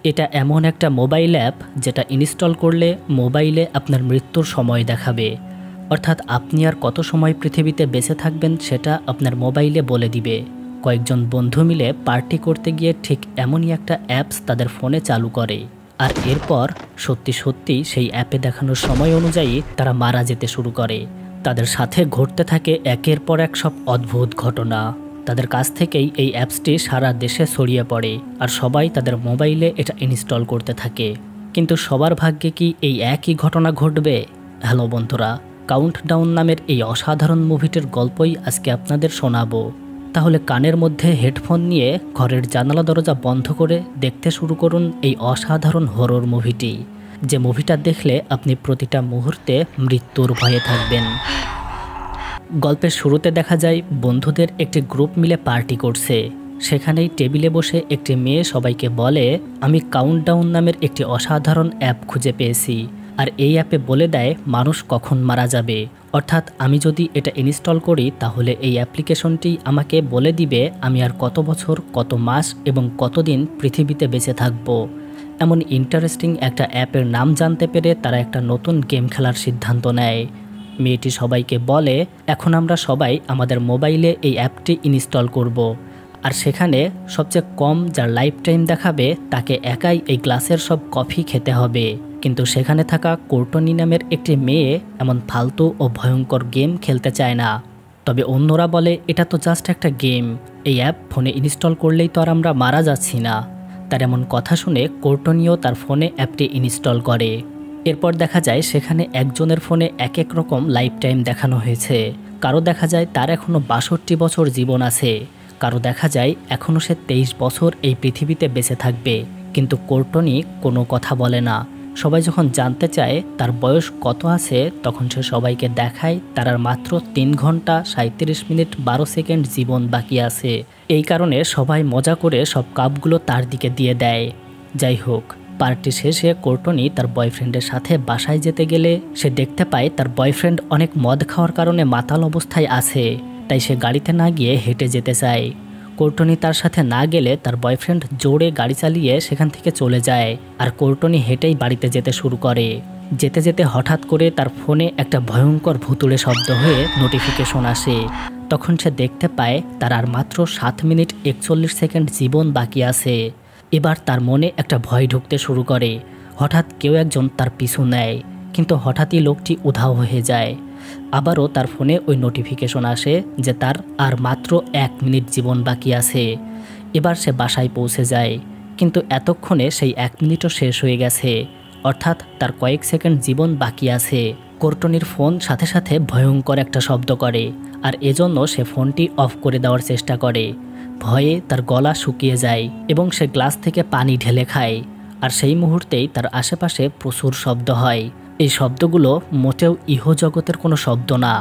এটা এমন একটা মোবাইল অ্যাপ যেটা ইনস্টল করলে মোবাইলে আপনার মৃত্যুর সময় দেখাবে। অর্থাৎ আপনি আর কত সময় পৃথিবীতে বেঁচে থাকবেন সেটা আপনার মোবাইলে বলে দিবে। কয়েকজন বন্ধু মিলে পার্টি করতে গিয়ে ঠিক এমনই একটা অ্যাপস তাদের ফোনে চালু করে, আর এরপর সত্যি সত্যি সেই অ্যাপে দেখানোর সময় অনুযায়ী তারা মারা যেতে শুরু করে। তাদের সাথে ঘটতে থাকে একের পর এক সব অদ্ভুত ঘটনা। তাদের কাছ থেকেই এই অ্যাপসটি সারা দেশে ছড়িয়ে পড়ে, আর সবাই তাদের মোবাইলে এটা ইনস্টল করতে থাকে। কিন্তু সবার ভাগ্যে কি এই একই ঘটনা ঘটবে? হ্যালো বন্ধুরা, কাউন্টডাউন নামের এই অসাধারণ মুভিটির গল্পই আজকে আপনাদের শোনাবো। তাহলে কানের মধ্যে হেডফোন নিয়ে ঘরের জানালা দরজা বন্ধ করে দেখতে শুরু করুন এই অসাধারণ হরর মুভিটি, যে মুভিটা দেখলে আপনি প্রতিটা মুহূর্তে মৃত্যুর ভয়ে থাকবেন। গল্পের শুরুতে দেখা যায় বন্ধুদের একটি গ্রুপ মিলে পার্টি করছে। সেখানেই টেবিলে বসে একটি মেয়ে সবাইকে বলে, আমি কাউন্টডাউন নামের একটি অসাধারণ অ্যাপ খুঁজে পেয়েছি, আর এই অ্যাপে বলে দেয় মানুষ কখন মারা যাবে। অর্থাৎ আমি যদি এটা ইনস্টল করি তাহলে এই অ্যাপ্লিকেশনটি আমাকে বলে দিবে আমি আর কত বছর, কত মাস এবং কতদিন পৃথিবীতে বেঁচে থাকব। এমন ইন্টারেস্টিং একটা অ্যাপের নাম জানতে পেরে তারা একটা নতুন গেম খেলার সিদ্ধান্ত নেয়। মেয়েটি সবাইকে বলে, এখন আমরা সবাই আমাদের মোবাইলে এই অ্যাপটি ইনস্টল করব, আর সেখানে সবচেয়ে কম যার লাইফ টাইম দেখাবে তাকে একাই এই গ্লাসের সব কফি খেতে হবে। কিন্তু সেখানে থাকা কোর্টনি নামের একটি মেয়ে এমন ফালতু ও ভয়ঙ্কর গেম খেলতে চায় না। তবে অন্যরা বলে, এটা তো জাস্ট একটা গেম, এই অ্যাপ ফোনে ইনস্টল করলেই তো আর আমরা মারা যাচ্ছি না। তার এমন কথা শুনে কোর্টনিও তার ফোনে অ্যাপটি ইনস্টল করে। এরপর দেখা যায় সেখানে একজনের ফোনে এক এক রকম লাইফ টাইম দেখানো হয়েছে। কারো দেখা যায় তার এখনও 62 বছর জীবন আছে, কারো দেখা যায় এখনও সে 23 বছর এই পৃথিবীতে বেঁচে থাকবে। কিন্তু কোর্টনি কোনো কথা বলে না। সবাই যখন জানতে চায় তার বয়স কত আছে, তখন সে সবাইকে দেখায় তার আর মাত্র 3 ঘন্টা 37 মিনিট 12 সেকেন্ড জীবন বাকি আছে। এই কারণে সবাই মজা করে সব কাপগুলো তার দিকে দিয়ে দেয়। যাই হোক, পার্টি শেষে কোর্টনি তার বয়ফ্রেন্ডের সাথে বাসায় যেতে গেলে সে দেখতে পায় তার বয়ফ্রেন্ড অনেক মদ খাওয়ার কারণে মাতাল অবস্থায় আছে, তাই সে গাড়িতে না গিয়ে হেঁটে যেতে চায়। কোর্টনি তার সাথে না গেলে তার বয়ফ্রেন্ড জোরে গাড়ি চালিয়ে সেখান থেকে চলে যায়, আর কোর্টনি হেঁটেই বাড়িতে যেতে শুরু করে। যেতে যেতে হঠাৎ করে তার ফোনে একটা ভয়ঙ্কর ভুতুড়ে শব্দ হয়ে নোটিফিকেশন আসে। তখন সে দেখতে পায় তার আর মাত্র 7 মিনিট 41 সেকেন্ড জীবন বাকি আছে। এবার তার মনে একটা ভয় ঢুকতে শুরু করে। হঠাৎ কেউ একজন তার পিছু নেয়, কিন্তু হঠাৎই লোকটি উধাও হয়ে যায়। আবারও তার ফোনে ওই নোটিফিকেশন আসে যে তার আর মাত্র 1 মিনিট জীবন বাকি আছে। এবার সে বাসায় পৌঁছে যায়, কিন্তু এতক্ষণে সেই 1 মিনিটও শেষ হয়ে গেছে, অর্থাৎ তার কয়েক সেকেন্ড জীবন বাকি আছে। কোর্টনির ফোন সাথে সাথে ভয়ঙ্কর একটা শব্দ করে, আর এজন্য সে ফোনটি অফ করে দেওয়ার চেষ্টা করে। ভয়ে তার গলা শুকিয়ে যায় এবং সে গ্লাস থেকে পানি ঢেলে খায়। আর সেই মুহূর্তেই তার আশেপাশে প্রচুর শব্দ হয়। এই শব্দগুলো মোটেও ইহজগতের কোনো শব্দ না,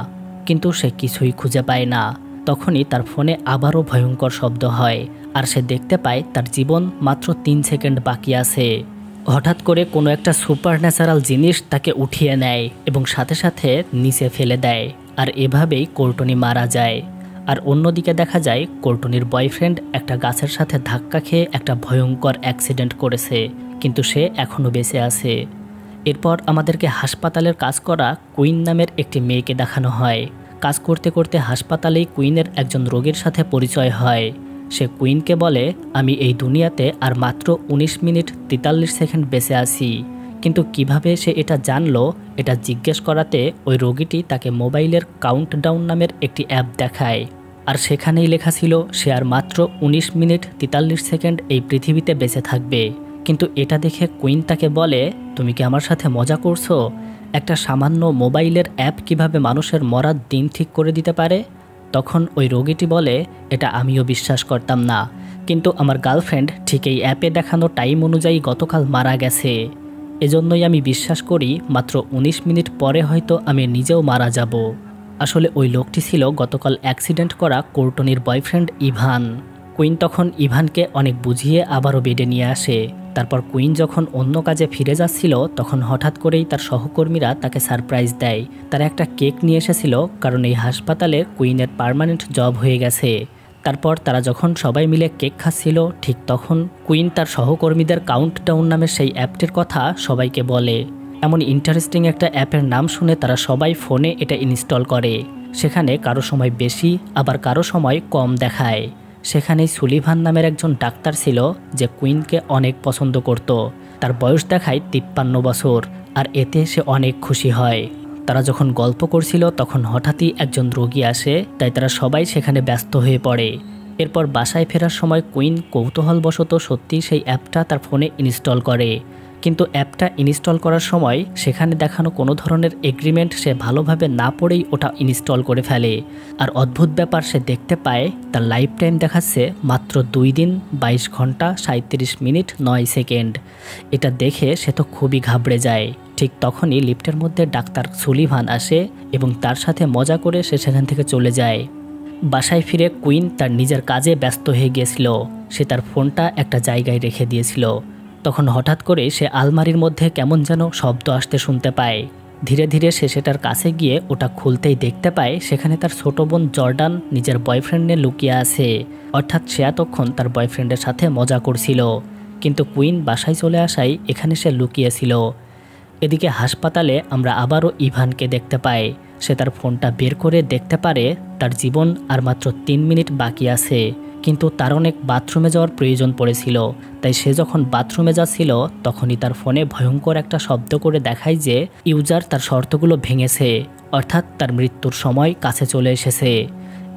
কিন্তু সে কিছুই খুঁজে পায় না। তখনই তার ফোনে আবারও ভয়ঙ্কর শব্দ হয়, আর সে দেখতে পায় তার জীবন মাত্র 3 সেকেন্ড বাকি আছে। হঠাৎ করে কোনো একটা সুপারন্যাচারাল জিনিস তাকে উঠিয়ে নেয় এবং সাথে সাথে নিচে ফেলে দেয়, আর এভাবেই কোর্টনি মারা যায়। আর অন্যদিকে দেখা যায় কোর্টনির বয়ফ্রেন্ড একটা গাছের সাথে ধাক্কা খেয়ে একটা ভয়ঙ্কর অ্যাক্সিডেন্ট করেছে, কিন্তু সে এখনও বেঁচে আছে। এরপর আমাদেরকে হাসপাতালের কাজ করা কুইন নামের একটি মেয়েকে দেখানো হয়। কাজ করতে করতে হাসপাতালেই কুইনের একজন রোগীর সাথে পরিচয় হয়। সে কুইনকে বলে, আমি এই দুনিয়াতে আর মাত্র 19 মিনিট 43 সেকেন্ড বেঁচে আছি। কিন্তু কিভাবে সে এটা জানলো, এটা জিজ্ঞেস করাতে ওই রোগীটি তাকে মোবাইলের কাউন্টডাউন নামের একটি অ্যাপ দেখায়, আর সেখানেই লেখা ছিল সে আর মাত্র 19 মিনিট 43 সেকেন্ড এই পৃথিবীতে বেঁচে থাকবে। কিন্তু এটা দেখে কুইন তাকে বলে, তুমি কি আমার সাথে মজা করছো? একটা সামান্য মোবাইলের অ্যাপ কিভাবে মানুষের মরার দিন ঠিক করে দিতে পারে? তখন ওই রোগীটি বলে, এটা আমিও বিশ্বাস করতাম না, কিন্তু আমার গার্লফ্রেন্ড ঠিক এই অ্যাপে দেখানো টাইম অনুযায়ী গতকাল মারা গেছে। এজন্যই আমি বিশ্বাস করি মাত্র 19 মিনিট পরে হয়তো আমি নিজেও মারা যাব। আসলে ওই লোকটি ছিল গতকাল অ্যাক্সিডেন্ট করা কোর্টনির বয়ফ্রেন্ড ইভান। কুইন তখন ইভানকে অনেক বুঝিয়ে আবারও বেডে নিয়ে আসে। তারপর কুইন যখন অন্য কাজে ফিরে যাচ্ছিল, তখন হঠাৎ করেই তার সহকর্মীরা তাকে সারপ্রাইজ দেয়। তারা একটা কেক নিয়ে এসেছিল, কারণ এই হাসপাতালে কুইনের পার্মানেন্ট জব হয়ে গেছে। তারপর তারা যখন সবাই মিলে কেক খাচ্ছিল ঠিক তখন কুইন তার সহকর্মীদের কাউন্টডাউন নামের সেই অ্যাপটির কথা সবাইকে বলে। এমন ইন্টারেস্টিং একটা অ্যাপের নাম শুনে তারা সবাই ফোনে এটা ইনস্টল করে। সেখানে কারো সময় বেশি আবার কারো সময় কম দেখায়। সেখানেই সুলিভান নামের একজন ডাক্তার ছিল যে কুইনকে অনেক পছন্দ করত। তার বয়স দেখায় 53 বছর আর এতে সে অনেক খুশি হয়। তারা যখন গল্প করছিল তখন হঠাৎই একজন রোগী আসে, তাই তারা সবাই সেখানে ব্যস্ত হয়ে পড়ে। এরপর বাসায় ফেরার সময় কুইন কৌতূহলবশত সত্যিই সেই অ্যাপটা তার ফোনে ইনস্টল করে। কিন্তু অ্যাপটা ইনস্টল করার সময় সেখানে দেখানো কোনো ধরনের এগ্রিমেন্ট সে ভালোভাবে না পড়েই ওটা ইনস্টল করে ফেলে। আর অদ্ভুত ব্যাপার, সে দেখতে পায় তার লাইফ টাইম দেখাচ্ছে মাত্র 2 দিন 22 ঘন্টা 37 মিনিট 9 সেকেন্ড। এটা দেখে সে তো খুবই ঘাবড়ে যায়। ঠিক তখনই লিফটের মধ্যে ডাক্তার সুলিভান আসে এবং তার সাথে মজা করে সে সেখান থেকে চলে যায়। বাসায় ফিরে কুইন তার নিজের কাজে ব্যস্ত হয়ে গিয়েছিল। সে তার ফোনটা একটা জায়গায় রেখে দিয়েছিল। তখন হঠাৎ করে সে আলমারির মধ্যে কেমন যেন শব্দ আসতে শুনতে পায়। ধীরে ধীরে সে সেটার কাছে গিয়ে ওটা খুলতেই দেখতে পায় সেখানে তার ছোট বোন জর্ডান নিজের বয়ফ্রেন্ডে লুকিয়ে আছে। অর্থাৎ সে এতক্ষণ তার বয়ফ্রেন্ডের সাথে মজা করছিল, কিন্তু কুইন বাসায় চলে আসায় এখানে সে লুকিয়েছিল। এদিকে হাসপাতালে আমরা আবারও ইভানকে দেখতে পাই। সে তার ফোনটা বের করে দেখতে পারে তার জীবন আর মাত্র 3 মিনিট বাকি আছে, কিন্তু তার অনেক বাথরুমে যাওয়ার প্রয়োজন পড়েছিল। তাই সে যখন বাথরুমে যাচ্ছিল তখনই তার ফোনে ভয়ঙ্কর একটা শব্দ করে দেখায় যে ইউজার তার শর্তগুলো ভেঙেছে, অর্থাৎ তার মৃত্যুর সময় কাছে চলে এসেছে।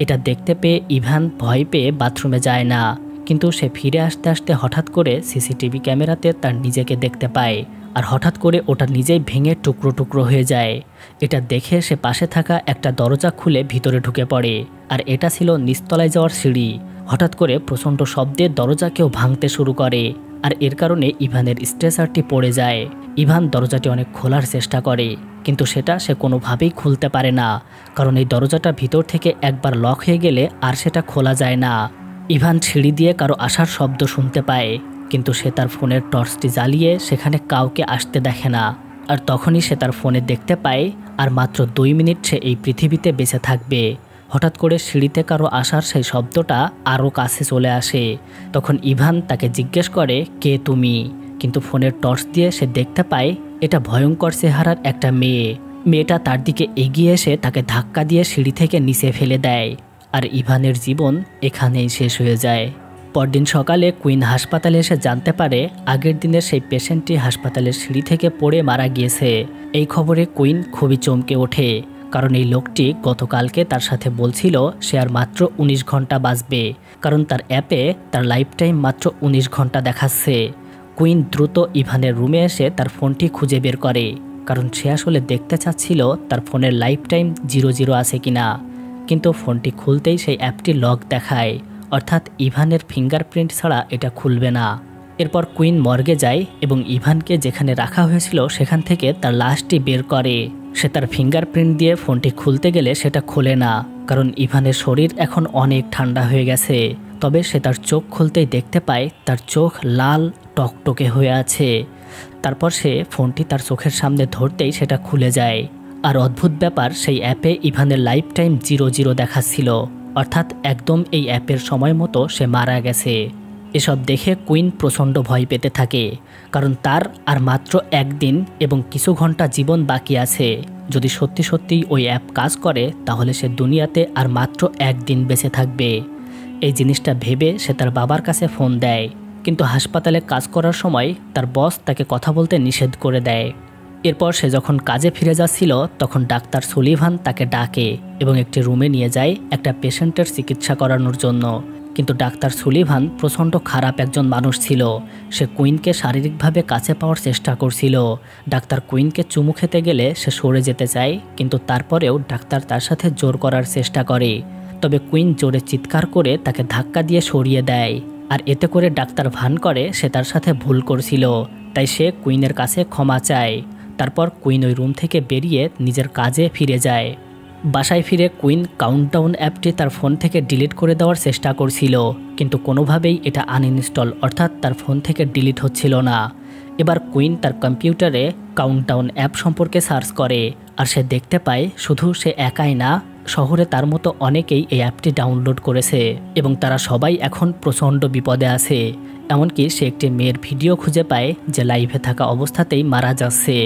এটা দেখতে পেয়ে ইভান ভয় পেয়ে বাথরুমে যায় না, কিন্তু সে ফিরে আসতে আসতে হঠাৎ করে সিসিটিভি ক্যামেরাতে তার নিজেকে দেখতে পায়। আর হঠাৎ করে ওটা নিজেই ভেঙে টুকরো টুকরো হয়ে যায়। এটা দেখে সে পাশে থাকা একটা দরজা খুলে ভিতরে ঢুকে পড়ে। আর এটা ছিল নিচতলায় যাওয়ার সিঁড়ি। হঠাৎ করে প্রচণ্ড শব্দে দরজাকেও ভাঙতে শুরু করে, আর এর কারণে ইভানের স্ট্রেচারটি পড়ে যায়। ইভান দরজাটি অনেক খোলার চেষ্টা করে, কিন্তু সেটা সে কোনোভাবেই খুলতে পারে না, কারণ এই দরজাটা ভিতর থেকে একবার লক হয়ে গেলে আর সেটা খোলা যায় না। ইভান সিঁড়ি দিয়ে কারো আসার শব্দ শুনতে পায়, কিন্তু সে তার ফোনের টর্চটি জ্বালিয়ে সেখানে কাউকে আসতে দেখে না। আর তখনই সে তার ফোনে দেখতে পায় আর মাত্র 2 মিনিট সে এই পৃথিবীতে বেঁচে থাকবে। হঠাৎ করে সিঁড়িতে কারো আসার সেই শব্দটা আরও কাছে চলে আসে। তখন ইভান তাকে জিজ্ঞেস করে, কে তুমি? কিন্তু ফোনের টর্চ দিয়ে সে দেখতে পায় এটা ভয়ঙ্কর চেহারার একটা মেয়ে। মেয়েটা তার দিকে এগিয়ে এসে তাকে ধাক্কা দিয়ে সিঁড়ি থেকে নিচে ফেলে দেয়। আর ইভানের জীবন এখানেই শেষ হয়ে যায়। পরদিন সকালে কুইন হাসপাতালে এসে জানতে পারে আগের দিনের সেই পেশেন্টটি হাসপাতালের সিঁড়ি থেকে পড়ে মারা গিয়েছে। এই খবরে কুইন খুবই চমকে ওঠে, কারণ এই লোকটি গতকালকে তার সাথে বলছিল সে আর মাত্র 19 ঘন্টা বাঁচবে, কারণ তার অ্যাপে তার লাইফ টাইম মাত্র 19 ঘন্টা দেখাচ্ছে। কুইন দ্রুত ইভানের রুমে এসে তার ফোনটি খুঁজে বের করে, কারণ সে আসলে দেখতে চাচ্ছিল তার ফোনের লাইফ টাইম 00 আছে কিনা। কিন্তু ফোনটি খুলতেই সেই অ্যাপটি লক দেখায়, অর্থাৎ ইভানের ফিঙ্গারপ্রিন্ট ছাড়া এটা খুলবে না। এরপর কুইন মর্গে যায় এবং ইভানকে যেখানে রাখা হয়েছিল সেখান থেকে তার লাশটি বের করে। সে তার ফিঙ্গারপ্রিন্ট দিয়ে ফোনটি খুলতে গেলে সেটা খোলে না, কারণ ইভানের শরীর এখন অনেক ঠান্ডা হয়ে গেছে। তবে সে তার চোখ খুলতেই দেখতে পায় তার চোখ লাল টকটকে হয়ে আছে। তারপর সে ফোনটি তার চোখের সামনে ধরতেই সেটা খুলে যায়। আর অদ্ভুত ব্যাপার, সেই অ্যাপে ইভানের লাইফ টাইম 00 দেখাচ্ছিল, অর্থাৎ একদম এই অ্যাপের সময় মতো সে মারা গেছে। এসব দেখে কুইন প্রচণ্ড ভয় পেতে থাকে, কারণ তার আর মাত্র 1 দিন এবং কিছু ঘন্টা জীবন বাকি আছে। যদি সত্যি সত্যিই ওই অ্যাপ কাজ করে তাহলে সে দুনিয়াতে আর মাত্র 1 দিন বেঁচে থাকবে। এই জিনিসটা ভেবে সে তার বাবার কাছে ফোন দেয়, কিন্তু হাসপাতালে কাজ করার সময় তার বস তাকে কথা বলতে নিষেধ করে দেয়। এরপর সে যখন কাজে ফিরে যাচ্ছিল তখন ডাক্তার সুলিভান তাকে ডাকে এবং একটি রুমে নিয়ে যায় একটা পেশেন্টের চিকিৎসা করানোর জন্য। কিন্তু ডাক্তার সুলিভান প্রচণ্ড খারাপ একজন মানুষ ছিল। সে কুইনকে শারীরিকভাবে কাছে পাওয়ার চেষ্টা করছিল। ডাক্তার কুইনকে চুমু খেতে গেলে সে সরে যেতে চায়, কিন্তু তারপরেও ডাক্তার তার সাথে জোর করার চেষ্টা করে। তবে কুইন জোরে চিৎকার করে তাকে ধাক্কা দিয়ে সরিয়ে দেয়, আর এতে করে ডাক্তার ভান করে সে তার সাথে ভুল করছিল, তাই সে কুইনের কাছে ক্ষমা চায়। তারপর কুইন ওই রুম থেকে বেরিয়ে নিজের কাজে ফিরে যায়। বাসায় ফিরে কুইন কাউন্টডাউন অ্যাপটি তার ফোন থেকে ডিলিট করে দেওয়ার চেষ্টা করছিল, কিন্তু কোনোভাবেই এটা আনইনস্টল অর্থাৎ তার ফোন থেকে ডিলিট হচ্ছিল না। এবার কুইন তার কম্পিউটারে কাউন্টডাউন অ্যাপ সম্পর্কে সার্চ করে, আর সে দেখতে পায় শুধু সে একাই না, শহরে তার মতো অনেকেই এই অ্যাপটি ডাউনলোড করেছে এবং তারা সবাই এখন প্রচণ্ড বিপদে আছে। এমনকি সে একটি মেয়ের ভিডিও খুঁজে পায় যে লাইভে থাকা অবস্থাতেই মারা যাচ্ছে।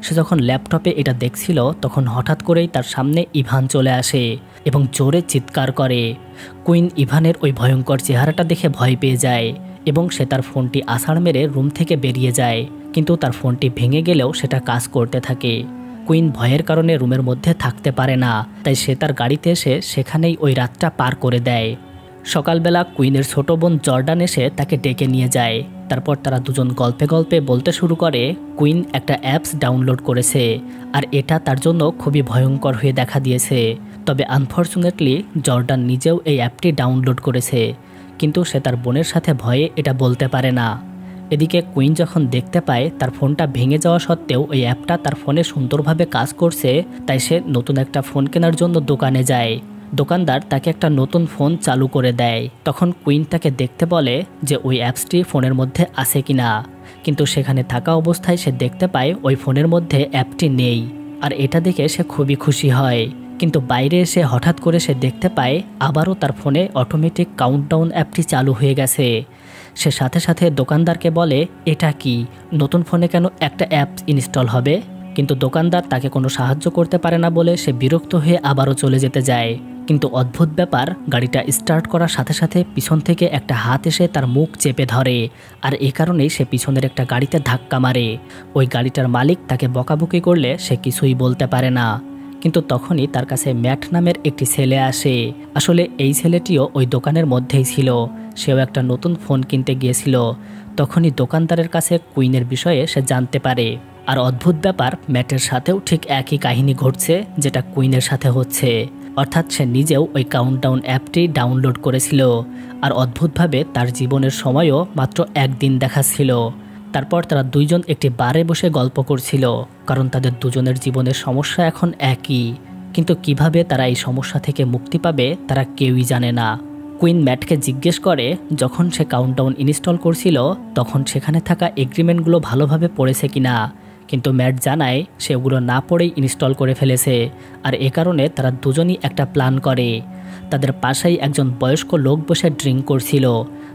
সে যখন ল্যাপটপে এটা দেখছিল তখন হঠাৎ করেই তার সামনে ইভান চলে আসে এবং জোরে চিৎকার করে। কুইন ইভানের ওই ভয়ঙ্কর চেহারাটা দেখে ভয় পেয়ে যায় এবং সে তার ফোনটি আছাড় মেরে রুম থেকে বেরিয়ে যায়, কিন্তু তার ফোনটি ভেঙে গেলেও সেটা কাজ করতে থাকে। কুইন ভয়ের কারণে রুমের মধ্যে থাকতে পারে না, তাই সে তার গাড়িতে এসে সেখানেই ওই রাতটা পার করে দেয়। সকালবেলা কুইনের ছোট বোন জর্ডান এসে তাকে ডেকে নিয়ে যায়। তারপর তারা দুজন গল্পে গল্পে বলতে শুরু করে কুইন একটা অ্যাপস ডাউনলোড করেছে আর এটা তার জন্য খুবই ভয়ঙ্কর হয়ে দেখা দিয়েছে। তবে আনফর্চুনেটলি জর্ডান নিজেও এই অ্যাপটি ডাউনলোড করেছে, কিন্তু সে তার বোনের সাথে ভয়ে এটা বলতে পারে না। এদিকে কুইন যখন দেখতে পায় তার ফোনটা ভেঙে যাওয়া সত্ত্বেও ওই অ্যাপটা তার ফোনে সুন্দরভাবে কাজ করছে, তাই সে নতুন একটা ফোন কেনার জন্য দোকানে যায়। দোকানদার তাকে একটা নতুন ফোন চালু করে দেয়। তখন কুইন তাকে দেখতে বলে যে ওই অ্যাপসটি ফোনের মধ্যে আছে কিনা, কিন্তু সেখানে থাকা অবস্থায় সে দেখতে পায় ওই ফোনের মধ্যে অ্যাপটি নেই। আর এটা দেখে সে খুবই খুশি হয়, কিন্তু বাইরে এসে হঠাৎ করে সে দেখতে পায় আবারও তার ফোনে অটোমেটিক কাউন্টডাউন অ্যাপটি চালু হয়ে গেছে। সে সাথে সাথে দোকানদারকে বলে এটা কি, নতুন ফোনে কেন একটা অ্যাপ ইনস্টল হবে? কিন্তু দোকানদার তাকে কোনো সাহায্য করতে পারে না বলে সে বিরক্ত হয়ে আবারও চলে যেতে যায়। কিন্তু অদ্ভুত ব্যাপার, গাড়িটা স্টার্ট করার সাথে সাথে পিছন থেকে একটা হাত এসে তার মুখ চেপে ধরে, আর এই কারণেই সে পিছনের একটা গাড়িতে ধাক্কা মারে। ওই গাড়িটার মালিক তাকে বকাবকি করলে সে কিছুই বলতে পারে না। কিন্তু তখনই তার কাছে ম্যাট নামের একটি ছেলে আসে। আসলে এই ছেলেটিও ওই দোকানের মধ্যেই ছিল, সেও একটা নতুন ফোন কিনতে গিয়েছিল। তখনই দোকানদারের কাছে কুইনের বিষয়ে সে জানতে পারে। আর অদ্ভুত ব্যাপার, ম্যাটের সাথেও ঠিক একই কাহিনী ঘটছে যেটা কুইনের সাথে হচ্ছে, অর্থাৎ সে নিজেও ওই কাউন্টডাউন অ্যাপটি ডাউনলোড করেছিল। আর অদ্ভুতভাবে তার জীবনের সময়ও মাত্র একদিন দেখাচ্ছিল। তারপর তারা দুইজন একটি বারে বসে গল্প করছিল, কারণ তাদের দুজনের জীবনের সমস্যা এখন একই, কিন্তু কিভাবে তারা এই সমস্যা থেকে মুক্তি পাবে তারা কেউই জানে না। কুইন ম্যাটকে জিজ্ঞেস করে যখন সে কাউন্টডাউন ইনস্টল করছিল তখন সেখানে থাকা এগ্রিমেন্টগুলো ভালোভাবে পড়েছে কিনা, কিন্তু ম্যাট জানায় সে ওগুলো না পড়েই ইনস্টল করে ফেলেছে। আর এ কারণে তারা দুজনই একটা প্ল্যান করে। তাদের পাশেই একজন বয়স্ক লোক বসে ড্রিঙ্ক করছিল।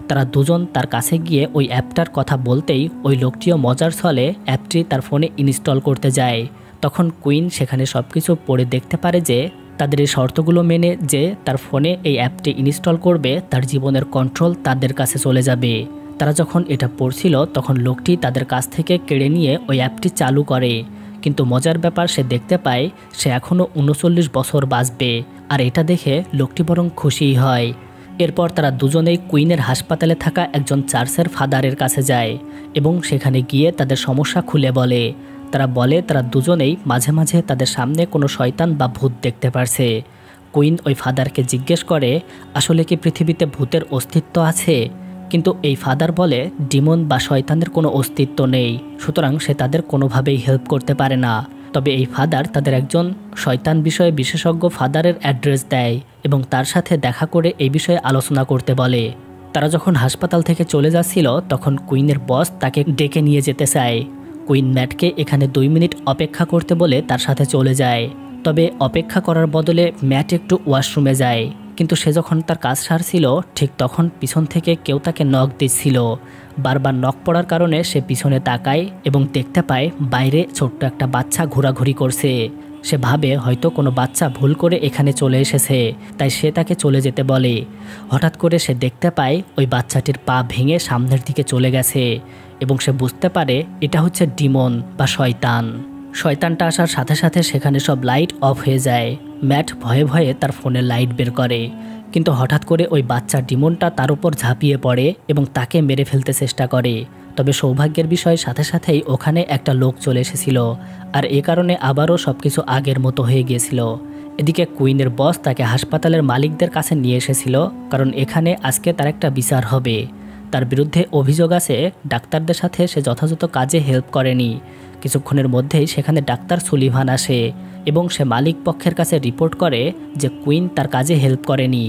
তারা দুজন তার কাছে গিয়ে ওই অ্যাপটার কথা বলতেই ওই লোকটিও মজার ছলে অ্যাপটি তার ফোনে ইনস্টল করতে যায়। তখন কুইন সেখানে সব কিছু পড়ে দেখতে পারে যে তাদের এই শর্তগুলো মেনে যে তার ফোনে এই অ্যাপটি ইনস্টল করবে তার জীবনের কন্ট্রোল তাদের কাছে চলে যাবে। তারা যখন এটা পড়ছিল তখন লোকটি তাদের কাছ থেকে কেড়ে নিয়ে ওই অ্যাপটি চালু করে, কিন্তু মজার ব্যাপার সে দেখতে পায় সে এখনও 39 বছর বাঁচবে। আর এটা দেখে লোকটি বরং খুশিই হয়। এরপর তারা দুজনেই কুইনের হাসপাতালে থাকা একজন চার্চের ফাদারের কাছে যায় এবং সেখানে গিয়ে তাদের সমস্যা খুলে বলে। তারা বলে তারা দুজনেই মাঝে মাঝে তাদের সামনে কোনো শয়তান বা ভূত দেখতে পারছে। কুইন ওই ফাদারকে জিজ্ঞেস করে আসলে কি পৃথিবীতে ভূতের অস্তিত্ব আছে, কিন্তু এই ফাদার বলে ডিমন বা শয়তানের কোনো অস্তিত্ব নেই, সুতরাং সে তাদের কোনোভাবেই হেল্প করতে পারে না। তবে এই ফাদার তাদের একজন শয়তান বিষয়ে বিশেষজ্ঞ ফাদারের অ্যাড্রেস দেয় এবং তার সাথে দেখা করে এই বিষয়ে আলোচনা করতে বলে। তারা যখন হাসপাতাল থেকে চলে যাচ্ছিল তখন কুইনের বস তাকে ডেকে নিয়ে যেতে চায়। কুইন ম্যাটকে এখানে 2 মিনিট অপেক্ষা করতে বলে তার সাথে চলে যায়। তবে অপেক্ষা করার বদলে ম্যাট একটু ওয়াশরুমে যায়, কিন্তু সে যখন তার কাজ সারছিল ঠিক তখন পিছন থেকে কেউ তাকে নক দিচ্ছিল। বারবার নক পড়ার কারণে সে পিছনে তাকায় এবং দেখতে পায় বাইরে ছোট্ট একটা বাচ্চা ঘোরাঘুরি করছে। সে ভাবে হয়তো কোনো বাচ্চা ভুল করে এখানে চলে এসেছে, তাই সে তাকে চলে যেতে বলে। হঠাৎ করে সে দেখতে পায় ওই বাচ্চাটির পা ভেঙে সামনের দিকে চলে গেছে এবং সে বুঝতে পারে এটা হচ্ছে ডিমন বা শয়তান। শয়তানটা আসার সাথে সাথে সেখানে সব লাইট অফ হয়ে যায়। ম্যাট ভয়ে ভয়ে তার ফোনের লাইট বের করে, কিন্তু হঠাৎ করে ওই বাচ্চা ডিমনটা তার উপর ঝাঁপিয়ে পড়ে এবং তাকে মেরে ফেলতে চেষ্টা করে। তবে সৌভাগ্যের বিষয় সাথে সাথেই ওখানে একটা লোক চলে এসেছিল, আর এ কারণে আবারও সব কিছু আগের মতো হয়ে গিয়েছিল। এদিকে কুইনের বস তাকে হাসপাতালের মালিকদের কাছে নিয়ে এসেছিল, কারণ এখানে আজকে তার একটা বিচার হবে। তার বিরুদ্ধে অভিযোগ আছে ডাক্তারদের সাথে সে যথাযথ কাজে হেল্প করেনি। কিছুক্ষণের মধ্যেই সেখানে ডাক্তার সুলিভান আসে এবং সে মালিক পক্ষের কাছে রিপোর্ট করে যে কুইন তার কাজে হেল্প করেনি।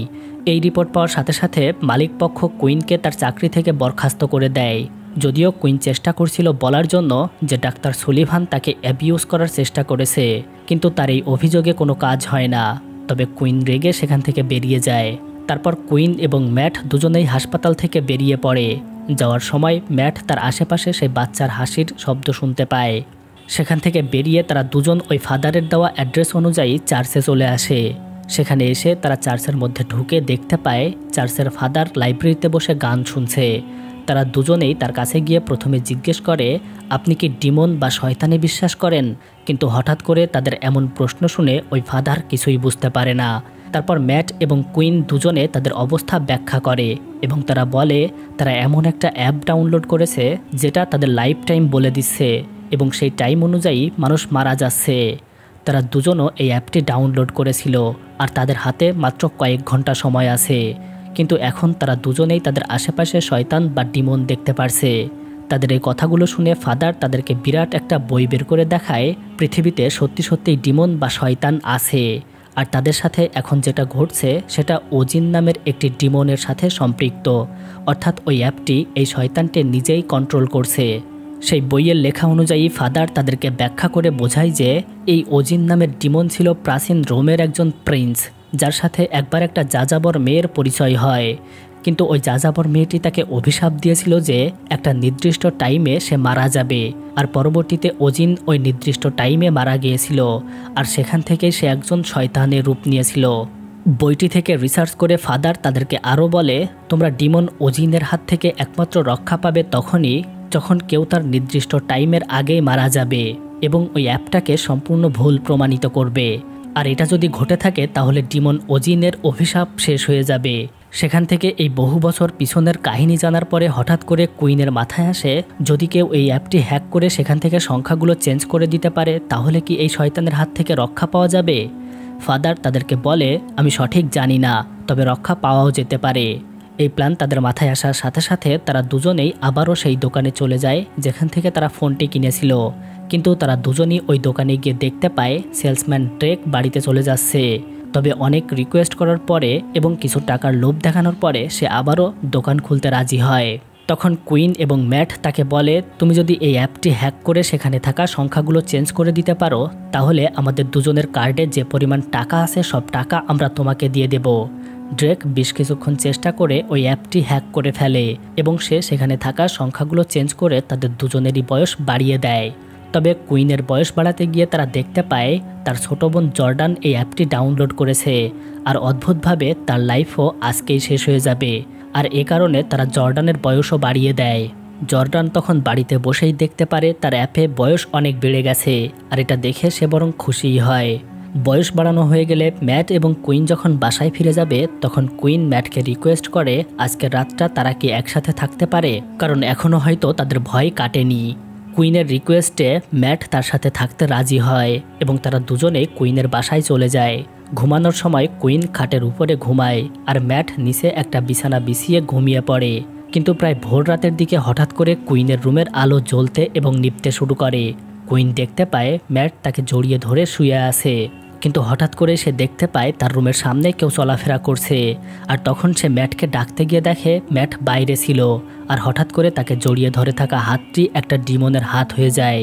এই রিপোর্ট পাওয়ার সাথে সাথে মালিক পক্ষ কুইনকে তার চাকরি থেকে বরখাস্ত করে দেয়। যদিও কুইন চেষ্টা করছিল বলার জন্য যে ডাক্তার সুলিভান তাকে অ্যাবিউজ করার চেষ্টা করেছে, কিন্তু তার এই অভিযোগে কোনো কাজ হয় না। তবে কুইন রেগে সেখান থেকে বেরিয়ে যায়। তারপর কুইন এবং ম্যাট দুজনেই হাসপাতাল থেকে বেরিয়ে পড়ে। যাওয়ার সময় ম্যাট তার আশেপাশে সেই বাচ্চার হাসির শব্দ শুনতে পায়। সেখান থেকে বেরিয়ে তারা দুজন ওই ফাদারের দেওয়া অ্যাড্রেস অনুযায়ী চার্চে চলে আসে। সেখানে এসে তারা চার্চের মধ্যে ঢুকে দেখতে পায় চার্চের ফাদার লাইব্রেরিতে বসে গান শুনছে। তারা দুজনেই তার কাছে গিয়ে প্রথমে জিজ্ঞেস করে, আপনি কি ডিমন বা শয়তানে বিশ্বাস করেন? কিন্তু হঠাৎ করে তাদের এমন প্রশ্ন শুনে ওই ফাদার কিছুই বুঝতে পারে না। তারপর ম্যাট এবং কুইন দুজনে তাদের অবস্থা ব্যাখ্যা করে এবং তারা বলে তারা এমন একটা অ্যাপ ডাউনলোড করেছে যেটা তাদের লাইফ টাইম বলে দিচ্ছে এবং সেই টাইম অনুযায়ী মানুষ মারা যাচ্ছে। তারা দুজনও এই অ্যাপটি ডাউনলোড করেছিল আর তাদের হাতে মাত্র কয়েক ঘন্টা সময় আছে, কিন্তু এখন তারা দুজনেই তাদের আশেপাশে শয়তান বা ডিমন দেখতে পারছে। তাদের এই কথাগুলো শুনে ফাদার তাদেরকে বিরাট একটা বই বের করে দেখায় পৃথিবীতে সত্যি সত্যিই ডিমন বা শয়তান আছে, আর তাদের সাথে এখন যেটা ঘটছে সেটা ওজিন নামের একটি ডিমনের সাথে সম্পৃক্ত, অর্থাৎ ওই অ্যাপটি এই শয়তানকে নিজেই কন্ট্রোল করছে। সেই বইয়ের লেখা অনুযায়ী ফাদার তাদেরকে ব্যাখ্যা করে বোঝায় যে এই ওজিন নামের ডিমন ছিল প্রাচীন রোমের একজন প্রিন্স, যার সাথে একবার একটা যাযাবর মেয়ের পরিচয় হয়। কিন্তু ওই যাযাবর মেয়েটি তাকে অভিশাপ দিয়েছিল যে একটা নির্দিষ্ট টাইমে সে মারা যাবে, আর পরবর্তীতে ওজিন ওই নির্দিষ্ট টাইমে মারা গিয়েছিল, আর সেখান থেকে সে একজন শয়তানের রূপ নিয়েছিল। বইটি থেকে রিসার্চ করে ফাদার তাদেরকে আরও বলে, তোমরা ডিমন ওজিনের হাত থেকে একমাত্র রক্ষা পাবে তখনই যখন কেউ তার নির্দিষ্ট টাইমের আগেই মারা যাবে এবং ওই অ্যাপটাকে সম্পূর্ণ ভুল প্রমাণিত করবে। আর এটা যদি ঘটে থাকে তাহলে ডিমন ওজিনের অভিশাপ শেষ হয়ে যাবে। সেখান থেকে এই বহু বছর পিছনের কাহিনী জানার পরে হঠাৎ করে কুইনের মাথায় আসে, যদি কেউ এই অ্যাপটি হ্যাক করে সেখান থেকে সংখ্যাগুলো চেঞ্জ করে দিতে পারে তাহলে কি এই শয়তানের হাত থেকে রক্ষা পাওয়া যাবে? ফাদার তাদেরকে বলে, আমি সঠিক জানি না, তবে রক্ষা পাওয়াও যেতে পারে। এই প্ল্যান তাদের মাথায় আসার সাথে সাথে তারা দুজনেই আবারও সেই দোকানে চলে যায় যেখান থেকে তারা ফোনটি কিনেছিল, কিন্তু তারা দুজনই ওই দোকানে গিয়ে দেখতে পায় সেলসম্যান ড্রেক বাড়িতে চলে যাচ্ছে। তবে অনেক রিকোয়েস্ট করার পরে এবং কিছু টাকার লোভ দেখানোর পরে সে আবারও দোকান খুলতে রাজি হয়। তখন কুইন এবং ম্যাট তাকে বলে, তুমি যদি এই অ্যাপটি হ্যাক করে সেখানে থাকা সংখ্যাগুলো চেঞ্জ করে দিতে পারো তাহলে আমাদের দুজনের কার্ডে যে পরিমাণ টাকা আছে সব টাকা আমরা তোমাকে দিয়ে দেব। ড্রেক বেশ কিছুক্ষণ চেষ্টা করে ওই অ্যাপটি হ্যাক করে ফেলে এবং সে সেখানে থাকা সংখ্যাগুলো চেঞ্জ করে তাদের দুজনেরই বয়স বাড়িয়ে দেয়। তবে কুইনের বয়স বাড়াতে গিয়ে তারা দেখতে পায় তার ছোট বোন জর্ডান এই অ্যাপটি ডাউনলোড করেছে, আর অদ্ভুতভাবে তার লাইফও আজকেই শেষ হয়ে যাবে, আর এ কারণে তারা জর্ডানের বয়সও বাড়িয়ে দেয়। জর্ডান তখন বাড়িতে বসেই দেখতে পারে তার অ্যাপে বয়স অনেক বেড়ে গেছে, আর এটা দেখে সে বরং খুশিই হয়। বয়স বাড়ানো হয়ে গেলে ম্যাট এবং কুইন যখন বাসায় ফিরে যাবে তখন কুইন ম্যাটকে রিকোয়েস্ট করে আজকের রাতটা তারা কি একসাথে থাকতে পারে, কারণ এখনও হয়তো তাদের ভয় কাটেনি। কুইনের রিকোয়েস্টে ম্যাট তার সাথে থাকতে রাজি হয় এবং তারা দুজনে কুইনের বাসায় চলে যায়। ঘুমানোর সময় কুইন খাটের উপরে ঘুমায় আর ম্যাট নিচে একটা বিছানা বিছিয়ে ঘুমিয়ে পড়ে, কিন্তু প্রায় ভোর রাতের দিকে হঠাৎ করে কুইনের রুমের আলো জ্বলতে এবং নিভতে শুরু করে। কুইন দেখতে পায় ম্যাট তাকে জড়িয়ে ধরে শুয়ে আছে, কিন্তু হঠাৎ করে সে দেখতে পায় তার রুমের সামনে কেউ চলাফেরা করছে, আর তখন সে ম্যাটকে ডাকতে গিয়ে দেখে ম্যাট বাইরে ছিল, আর হঠাৎ করে তাকে জড়িয়ে ধরে থাকা হাতটি একটা ডিমনের হাত হয়ে যায়।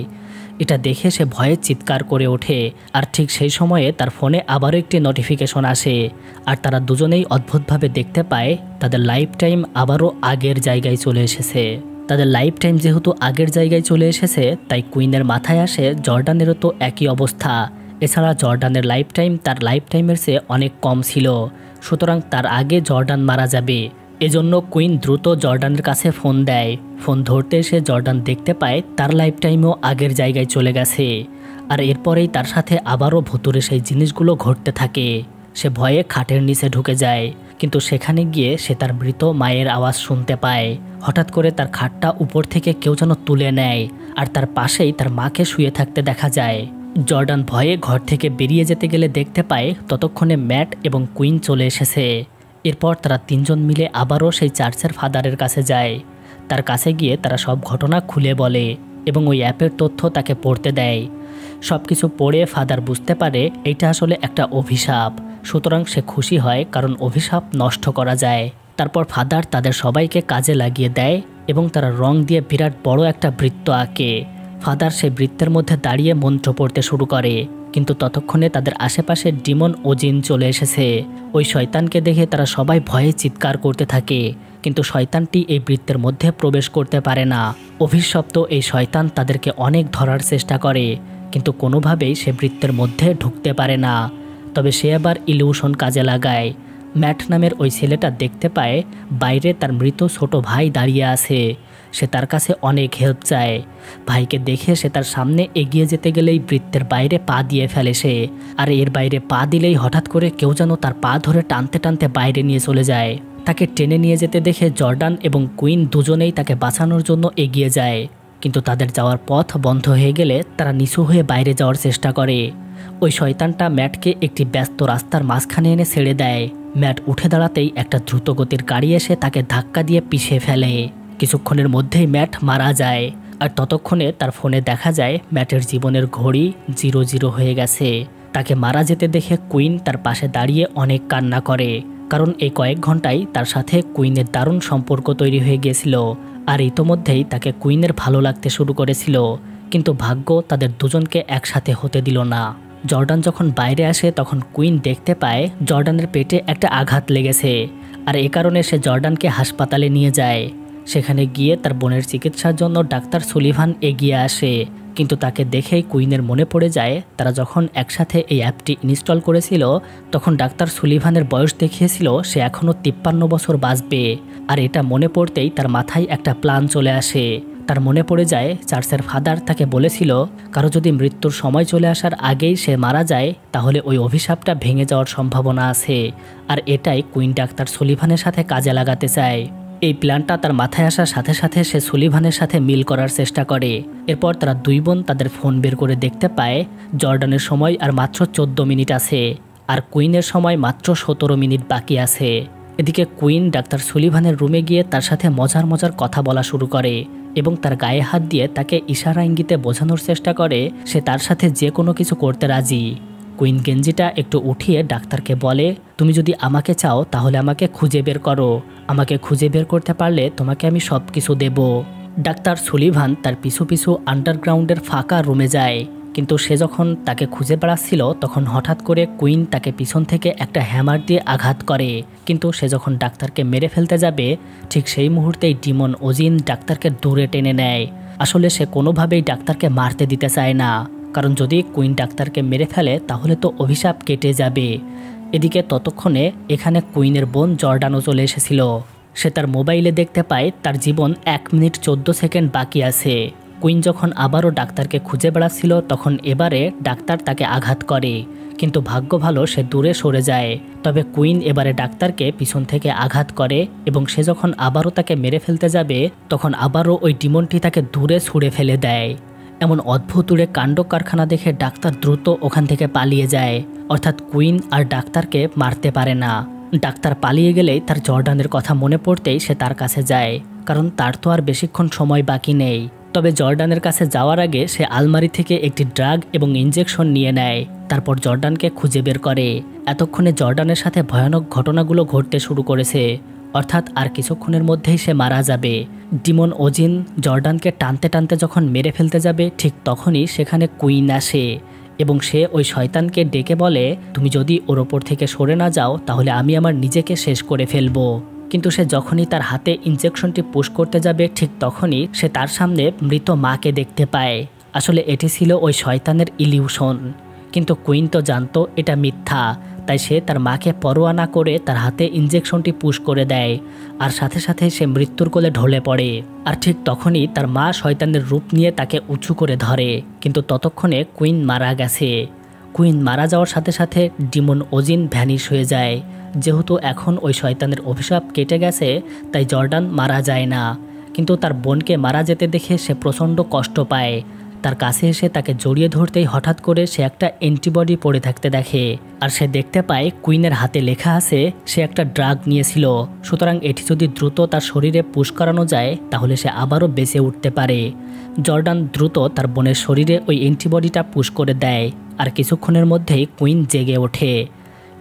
এটা দেখে সে ভয়ে চিৎকার করে ওঠে, আর ঠিক সেই সময়ে তার ফোনে আবারও একটি নোটিফিকেশন আসে, আর তারা দুজনেই অদ্ভুতভাবে দেখতে পায় তাদের লাইফ টাইম আবারও আগের জায়গায় চলে এসেছে। তাদের লাইফ টাইম যেহেতু আগের জায়গায় চলে এসেছে তাই কুইনের মাথায় আসে জর্ডানেরও তো একই অবস্থা। এছাড়া জর্ডানের লাইফ টাইম তার লাইফ টাইমের চেয়ে অনেক কম ছিল, সুতরাং তার আগে জর্ডান মারা যাবে। এজন্য কুইন দ্রুত জর্ডানের কাছে ফোন দেয়। ফোন ধরতে এসে জর্ডান দেখতে পায় তার লাইফ টাইমও আগের জায়গায় চলে গেছে, আর এরপরেই তার সাথে আবারও ভুতুরে সেই জিনিসগুলো ঘটতে থাকে। সে ভয়ে খাটের নিচে ঢুকে যায়, কিন্তু সেখানে গিয়ে সে তার মৃত মায়ের আওয়াজ শুনতে পায়। হঠাৎ করে তার খাটটা উপর থেকে কেউ যেন তুলে নেয়, আর তার পাশেই তার মাকে শুয়ে থাকতে দেখা যায়। জর্ডান ভয়ে ঘর থেকে বেরিয়ে যেতে গেলে দেখতে পায় ততক্ষণে ম্যাট এবং কুইন চলে এসেছে। এরপর তারা তিনজন মিলে আবারও সেই চার্চের ফাদারের কাছে যায়। তার কাছে গিয়ে তারা সব ঘটনা খুলে বলে এবং ওই অ্যাপের তথ্য তাকে পড়তে দেয়। সব কিছু পড়ে ফাদার বুঝতে পারে এটা আসলে একটা অভিশাপ, সুতরাং সে খুশি হয় কারণ অভিশাপ নষ্ট করা যায়। তারপর ফাদার তাদের সবাইকে কাজে লাগিয়ে দেয় এবং তারা রং দিয়ে বিরাট বড় একটা বৃত্ত আঁকে। ফাদার সেই বৃত্তের মধ্যে দাঁড়িয়ে মন্ত্র পড়তে শুরু করে, কিন্তু ততক্ষণে তাদের আশেপাশে ডিমন ও জিন চলে এসেছে। ওই শয়তানকে দেখে তারা সবাই ভয়ে চিৎকার করতে থাকে, কিন্তু শয়তানটি এই বৃত্তের মধ্যে প্রবেশ করতে পারে না। অভিশপ্ত এই শয়তান তাদেরকে অনেক ধরার চেষ্টা করে, কিন্তু কোনোভাবেই সে বৃত্তের মধ্যে ঢুকতে পারে না। তবে সে আবার ইলিউশন কাজে লাগায়। ম্যাট নামের ওই ছেলেটা দেখতে পায় বাইরে তার মৃত ছোট ভাই দাঁড়িয়ে আছে। সে তার কাছে অনেক হেল্প চায়। ভাইকে দেখে সে তার সামনে এগিয়ে যেতে গেলেই বৃত্তের বাইরে পা দিয়ে ফেলে সে। আর এর বাইরে পা দিলেই হঠাৎ করে কেউ যেন তার পা ধরে টানতে টানতে বাইরে নিয়ে চলে যায়। তাকে টেনে নিয়ে যেতে দেখে জর্ডান এবং কুইন দুজনেই তাকে বাঁচানোর জন্য এগিয়ে যায়, কিন্তু তাদের যাওয়ার পথ বন্ধ হয়ে গেলে তারা নিচু হয়ে বাইরে যাওয়ার চেষ্টা করে। ওই শয়তানটা ম্যাটকে একটি ব্যস্ত রাস্তার মাঝখানে এনে ছেড়ে দেয়। ম্যাট উঠে দাঁড়াতেই একটা দ্রুতগতির গাড়ি এসে তাকে ধাক্কা দিয়ে পিষে ফেলে। কিছুক্ষণের মধ্যেই ম্যাট মারা যায়। আর ততক্ষণে তার ফোনে দেখা যায় ম্যাটের জীবনের ঘড়ি 00 হয়ে গেছে। তাকে মারা যেতে দেখে কুইন তার পাশে দাঁড়িয়ে অনেক কান্না করে, কারণ এই কয়েক ঘন্টায় তার সাথে কুইনের দারুণ সম্পর্ক তৈরি হয়ে গিয়েছিল। আর ইতোমধ্যেই তাকে কুইনের ভালো লাগতে শুরু করেছিল, কিন্তু ভাগ্য তাদের দুজনকে একসাথে হতে দিল না। জর্ডান যখন বাইরে আসে তখন কুইন দেখতে পায় জর্ডানের পেটে একটা আঘাত লেগেছে, আর এ কারণে সে জর্ডানকে হাসপাতালে নিয়ে যায়। সেখানে গিয়ে তার বোনের চিকিৎসার জন্য ডাক্তার সুলিভান এগিয়ে আসে, কিন্তু তাকে দেখেই কুইনের মনে পড়ে যায় তারা যখন একসাথে এই অ্যাপটি ইনস্টল করেছিল তখন ডাক্তার সুলিভানের বয়স দেখিয়েছিল সে এখনও 53 বছর বাঁচবে। আর এটা মনে পড়তেই তার মাথায় একটা প্ল্যান চলে আসে। তার মনে পড়ে যায় চার্চের ফাদার তাকে বলেছিল কারো যদি মৃত্যুর সময় চলে আসার আগেই সে মারা যায় তাহলে ওই অভিশাপটা ভেঙে যাওয়ার সম্ভাবনা আছে। আর এটাই কুইন ডাক্তার সুলিভানের সাথে কাজে লাগাতে চায়। এই প্ল্যানটা তার মাথায় আসার সাথে সাথে সে সুলিভানের সাথে মিল করার চেষ্টা করে। এরপর তারা দুই বোন তাদের ফোন বের করে দেখতে পায় জর্ডানের সময় আর মাত্র 14 মিনিট আছে, আর কুইনের সময় মাত্র 17 মিনিট বাকি আছে। এদিকে কুইন ডাক্তার সুলিভানের রুমে গিয়ে তার সাথে মজার মজার কথা বলা শুরু করে এবং তার গায়ে হাত দিয়ে তাকে ইশারা ইঙ্গিতে বোঝানোর চেষ্টা করে সে তার সাথে যে কোনো কিছু করতে রাজি। কুইন গেঞ্জিটা একটু উঠিয়ে ডাক্তারকে বলে, তুমি যদি আমাকে চাও তাহলে আমাকে খুঁজে বের করো, আমাকে খুঁজে বের করতে পারলে তোমাকে আমি সব কিছু দেব। ডাক্তার সুলিভান তার পিছু পিছু আন্ডারগ্রাউন্ডের ফাঁকা রুমে যায়, কিন্তু সে যখন তাকে খুঁজে বেড়াচ্ছিল তখন হঠাৎ করে কুইন তাকে পিছন থেকে একটা হ্যামার দিয়ে আঘাত করে। কিন্তু সে যখন ডাক্তারকে মেরে ফেলতে যাবে ঠিক সেই মুহূর্তেই ডিমন ওজিন ডাক্তারকে দূরে টেনে নেয়। আসলে সে কোনোভাবেই ডাক্তারকে মারতে দিতে চায় না, কারণ যদি কুইন ডাক্তারকে মেরে ফেলে তাহলে তো অভিশাপ কেটে যাবে। এদিকে ততক্ষণে এখানে কুইনের বোন জর্ডানও চলে এসেছিল। সে তার মোবাইলে দেখতে পায় তার জীবন 1 মিনিট 14 সেকেন্ড বাকি আছে। কুইন যখন আবারও ডাক্তারকে খুঁজে বেড়াচ্ছিল তখন এবারে ডাক্তার তাকে আঘাত করে, কিন্তু ভাগ্য ভালো সে দূরে সরে যায়। তবে কুইন এবারে ডাক্তারকে পিছন থেকে আঘাত করে এবং সে যখন আবারও তাকে মেরে ফেলতে যাবে তখন আবারও ওই ডিমনটি তাকে দূরে ছুঁড়ে ফেলে দেয়। এমন অদ্ভুত দূরে কাণ্ড কারখানা দেখে ডাক্তার দ্রুত ওখান থেকে পালিয়ে যায়, অর্থাৎ কুইন আর ডাক্তারকে মারতে পারে না। ডাক্তার পালিয়ে গেলেই তার জর্ডানের কথা মনে পড়তেই সে তার কাছে যায়, কারণ তার তো আর বেশিক্ষণ সময় বাকি নেই। তবে জর্ডানের কাছে যাওয়ার আগে সে আলমারি থেকে একটি ড্রাগ এবং ইনজেকশন নিয়ে নেয়। তারপর জর্ডানকে খুঁজে বের করে। এতক্ষণে জর্ডানের সাথে ভয়ানক ঘটনাগুলো ঘটতে শুরু করেছে, অর্থাৎ আর কিছুক্ষণের মধ্যেই সে মারা যাবে। ডিমন ওজিন জর্ডানকে টানতে টানতে যখন মেরে ফেলতে যাবে ঠিক তখনই সেখানে কুইন আসে এবং সে ওই শয়তানকে ডেকে বলে, তুমি যদি ওর ওপর থেকে সরে না যাও তাহলে আমি আমার নিজেকে শেষ করে ফেলবো। কিন্তু সে যখনই তার হাতে ইনজেকশনটি পুশ করতে যাবে ঠিক তখনই সে তার সামনে মৃত মাকে দেখতে পায়। আসলে এটি ছিল ওই শয়তানের ইলিউশন, কিন্তু কুইন তো জানতো এটা মিথ্যা, তাই সে তার মাকে পরোয়া না করে তার হাতে ইনজেকশনটি পুশ করে দেয়, আর সাথে সাথে সে মৃত্যুর কোলে ঢলে পড়ে। আর ঠিক তখনই তার মা শয়তানের রূপ নিয়ে তাকে উঁচু করে ধরে, কিন্তু ততক্ষণে কুইন মারা গেছে। কুইন মারা যাওয়ার সাথে সাথে ডিমন ওজিন ভ্যানিশ হয়ে যায়। যেহেতু এখন ওই শয়তানের অভিশাপ কেটে গেছে তাই জর্ডান মারা যায় না, কিন্তু তার বোনকে মারা যেতে দেখে সে প্রচণ্ড কষ্ট পায়। তার কাছে এসে তাকে জড়িয়ে ধরতেই হঠাৎ করে সে একটা অ্যান্টিবডি পড়ে থাকতে দেখে, আর সে দেখতে পায় কুইনের হাতে লেখা আছে সে একটা ড্রাগ নিয়েছিল, সুতরাং এটি যদি দ্রুত তার শরীরে পুশ করানো যায় তাহলে সে আবারও বেঁচে উঠতে পারে। জর্ডান দ্রুত তার বোনের শরীরে ওই অ্যান্টিবডিটা পুশ করে দেয়, আর কিছুক্ষণের মধ্যেই কুইন জেগে ওঠে।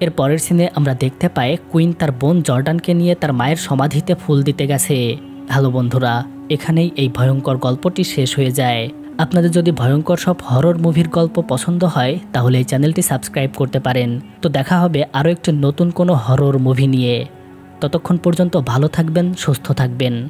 এর পরের সিনে আমরা দেখতে পাই কুইন তার বোন জর্ডানকে নিয়ে তার মায়ের সমাধিতে ফুল দিতে গেছে। হ্যালো বন্ধুরা, এখানেই এই ভয়ঙ্কর গল্পটি শেষ হয়ে যায়। আপনাদের যদি ভয়ঙ্কর সব হরর মুভির গল্প পছন্দ হয় তাহলে এই চ্যানেলটি সাবস্ক্রাইব করতে পারেন। তো দেখা হবে আরও একটি নতুন কোনো হরর মুভি নিয়ে। ততক্ষণ পর্যন্ত ভালো থাকবেন, সুস্থ থাকবেন।